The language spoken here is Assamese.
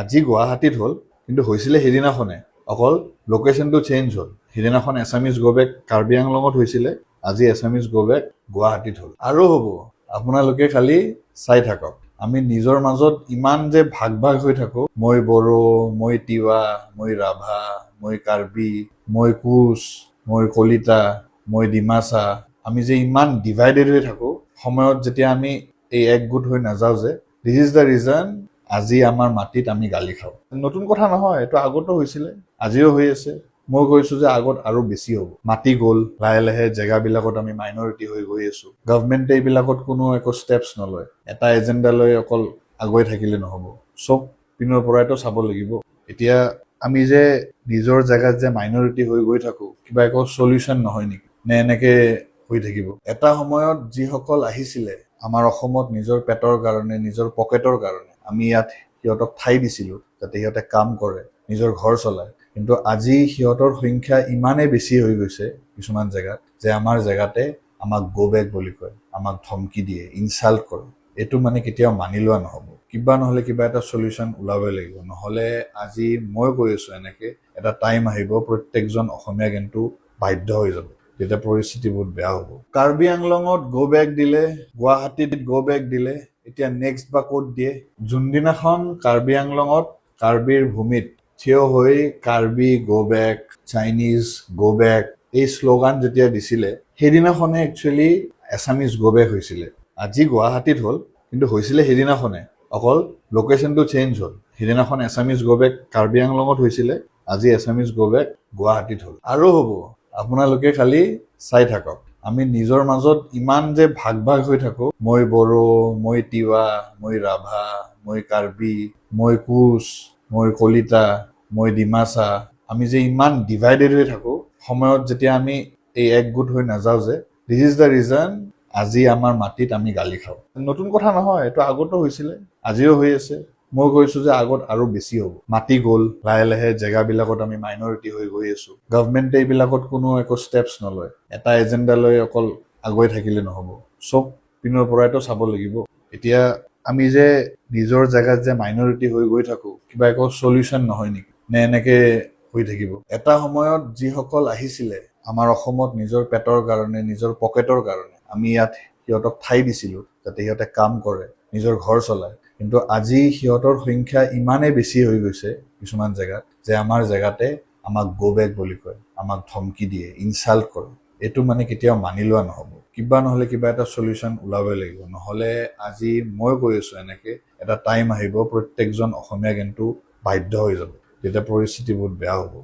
আজি গুৱাহাটীত হ'ল, কিন্তু হৈছিলে সেইদিনাখনে, অকল লোকেশ্যনটো চেঞ্জ হ'ল। সেইদিনাখন এছামিজ গো বেক কাৰ্বি আংলঙত হৈছিলে, আজি এছামিজ গো বেক গুৱাহাটীত হ'ল। আৰু হ'ব, আপোনালোকে খালি চাই থাকক। আমি নিজৰ মাজত ইমান যে ভাগ ভাগ হৈ থাকো, মই বড়ো, মই তিৱা, মই ৰাভা, মই কাৰ্বি, মই কোচ, মই কলিতা, মই ডিমাচা, আমি যে ইমান ডিভাইডেড হৈ থাকো, সময়ত যেতিয়া আমি এই একগোট হৈ নাযাওঁ যে, দিছ ইজ দ্য ৰিজন আজি আমাৰ মাটিত আমি গালি খাওঁ। নতুন কথা নহয়, এইটো আগতো হৈছিলে, আজিও হৈ আছে। মই কৈছো যে আগত আৰু বেছি হ'ব। মাটি গ'ল, লাহে লাহে জেগাবিলাকত আমি মাইনৰিটি হৈ গৈ আছো। গভৰ্ণমেণ্টে এইবিলাকত কোনো একো ষ্টেপছ নলয়। এটা এজেণ্ডা লৈ অকল আগুৱাই থাকিলে নহ'ব, চব পিনৰ পৰাইতো চাব লাগিব। এতিয়া আমি যে নিজৰ জেগাত যে মাইনৰিটি হৈ গৈ থাকো, কিবা একো চলিউশ্যন নহয় নেকি? নে এনেকে হৈ থাকিব? এটা সময়ত যিসকল আহিছিলে আমাৰ অসমত নিজৰ পেটৰ কাৰণে, নিজৰ পকেটৰ কাৰণে, আমি ইয়াত সিহঁতক ঠাই দিছিলো যাতে সিহঁতে কাম কৰে, নিজৰ ঘৰ চলায়। কিন্তু আজি সিহঁতৰ সংখ্যা ইমানেই বেছি হৈ গৈছে কিছুমান জেগাত, যে আমাৰ জেগাতে আমাক গো বেক বুলি কয়, আমাক ধমকি দিয়ে, ইনচাল্ট কৰে। এইটো মানে কেতিয়াও মানি লোৱা নহ'ব। কিবা নহ'লে কিবা এটা চলিউশ্যন ওলাবই লাগিব। নহ'লে আজি মই কৈ আছো এনেকে, এটা টাইম আহিব প্ৰত্যেকজন অসমীয়া কিন্তু বাধ্য হৈ যাব, তেতিয়া পৰিস্থিতি বহুত বেয়া হ'ব। কাৰ্বি আংলঙত গো বেক দিলে, গুৱাহাটীত গো বেক দিলে, এতিয়া নেক্সট বা ক'ত দিয়ে? যোনদিনাখন কাৰ্বি আংলঙত কাৰ্বিৰ ভূমিত থিয় হৈ Karbi go back, Chinese go back, এই শ্লোগান যেতিয়া দিছিলে, সেইদিনাখনে একচুৱেলি এছামিজ গো বেক হৈছিলে। আজি গুৱাহাটীত হ'ল, কিন্তু হৈছিলে সেইদিনাখনে, অকল লোকেশ্যনটো চেঞ্জ হ'ল। সেইদিনাখন এছামিজ গো বেক কাৰ্বি আংলঙত হৈছিলে, আজি এছামিজ গো বেক গুৱাহাটীত হ'ল। আৰু হ'ব, আপোনালোকে খালি চাই থাকক। আমি নিজৰ মাজত ইমান যে ভাগ ভাগ হৈ থাকো, মই বড়ো, মই তিৱা, মই ৰাভা, মই কাৰ্বি, মই কোচ, মই কলিতা, মই ডিমাচা, আমি যে ইমান ডিভাইডেড হৈ থাকো, সময়ত যেতিয়া আমি এই একগোট হৈ নাযাওঁ যে, দিছ ইজ দ্য ৰিজন আজি আমাৰ মাটিত আমি গালি খাওঁ। নতুন কথা নহয়, এইটো আগতো হৈছিলে, আজিও হৈ আছে। মই কৈছো যে আগত আৰু বেছি হ'ব। মাটি গ'ল, লাহে লাহে জেগাবিলাকত আমি মাইনৰিটি হৈ গৈ আছো। গভৰ্ণমেণ্টে এইবিলাকত কোনো একো ষ্টেপছ নলয়। এটা এজেণ্ডা লৈ অকল আগুৱাই থাকিলে নহ'ব, চব পিনৰ পৰাইতো চাব লাগিব। এতিয়া আমি যে নিজৰ জেগাত যে মাইনৰিটি হৈ গৈ থাকো, কিবা একো চলিউশ্যন নহয় নেকি? নে এনেকে হৈ থাকিব? এটা সময়ত যিসকল আহিছিলে আমাৰ অসমত নিজৰ পেটৰ কাৰণে, নিজৰ পকেটৰ কাৰণে, আমি ইয়াত সিহঁতক ঠাই দিছিলো যাতে সিহঁতে কাম কৰে, নিজৰ ঘৰ চলায়। কিন্তু আজি সিহঁতৰ সংখ্যা ইমানেই বেছি হৈ গৈছে কিছুমান জেগাত, যে আমাৰ জেগাতে আমাক গো বেক বুলি কয়, আমাক ধমকি দিয়ে, ইনচাল্ট কৰে। এইটো মানে কেতিয়াও মানি লোৱা নহ'ব। কিবা নহ'লে কিবা এটা চলিউশ্যন ওলাবই লাগিব। নহ'লে আজি মই কৈ আছো এনেকে, এটা টাইম আহিব প্ৰত্যেকজন অসমীয়া কিন্তু বাধ্য হৈ যাব, তেতিয়া পৰিস্থিতি বহুত বেয়া হ'ব।